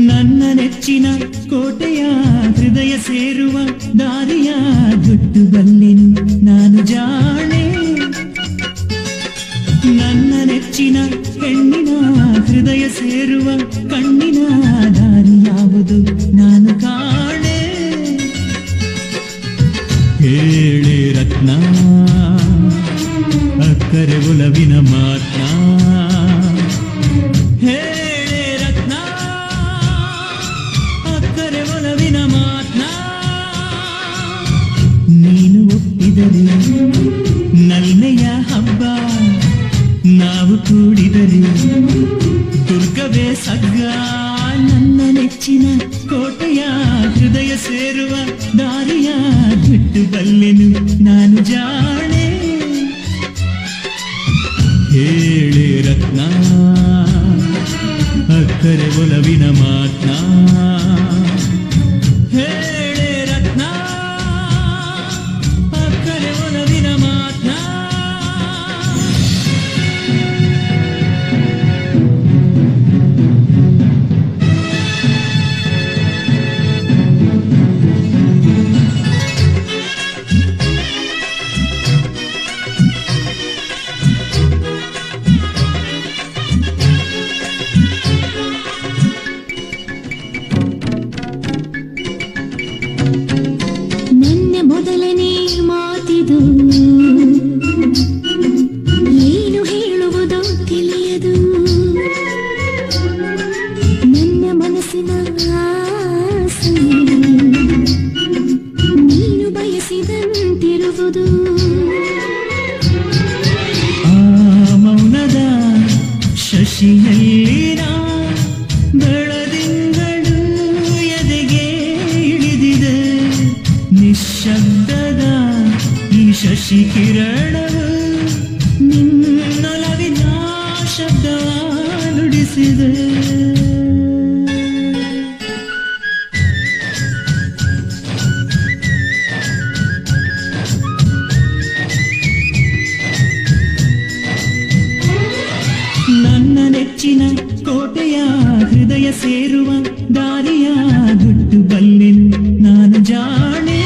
ನನ್ನ ನೆಚ್ಚಿನ ಕೋಟೆಯ ಹೃದಯ ಸೇರುವ ದಾರಿಯ ಗುಟ್ಟು ಬಲ್ಲೆನು ನಾನು ಜಾಣೆ. ನನ್ನ ನೆಚ್ಚಿನ ಹೆಣ್ಣಿನ ಹೃದಯ ಸೇರುವ ಕಣ್ಣಿನ ದಾರಿ ಯಾವುದು ನಾನು ಕಾಣೆ. ಹೇಳೆ ರತ್ನ ಅಕ್ಕರೆ ಒಲವಿನ ಮಾತ್ನ, ಹೇಳೆ ರತ್ನ ಅಕ್ಕರೆ ಒಲವಿನ ಮಾತ್ನ. ನೀನು ಒಪ್ಪಿದರೆ ನಲ್ಮೆಯ ಹಬ್ಬ, ನಾವು ಕೂಡಿದರೆ ದುರ್ಗವೇ ಸಗ್ಗ. ನನ್ನ ನೆಚ್ಚಿನ ಕೋಟೆಯ ಹೃದಯ ಸೇರುವ ದಾರಿಯ ಬಿಟ್ಟು ಬಲ್ಲೆನು ನಾನು ಜಾಣೆ. ಹೇಳೆ ರತ್ನ ಅಕ್ಕರೆ ಒಲವಿನ ಮಾತ್ನ, ಹೇಳೆ ರತ್ನ ಅಕ್ಕರೆ ಒಲವಿನ ಮಾತ್ನ. ಮೊದಲನೇ ಮಾತಿದು ಏನು ಹೇಳುವುದೋ ತಿಳಿಯದು. ನನ್ನ ಮನಸ್ಸಿನ ಆಸೆ ನೀನು ಬಯಸಿದಂತಿರುವುದು. ಆ ಮೌನದ ಶಶಿಯಲ್ಲಿನ ಬೆಳದಿಂಗಳು ಎದೆಗೆ ಇಳಿದಿದೆ. ನಿಶ್ಶಬ್ದದ ಈ ಶಶಿ ಕಿರಣವು ನಿನ್ನೊಲವಿನ ಶಬ್ದವ ನುಡಿಸಿದೆ. ನನ್ನ ನೆಚ್ಚಿನ ಕೋಟೆಯ ಹೃದಯ ಸೇರುವ ದಾರಿಯ ಗುಟ್ಟು ಬಲ್ಲೆನು ನಾನು ಜಾಣೆ.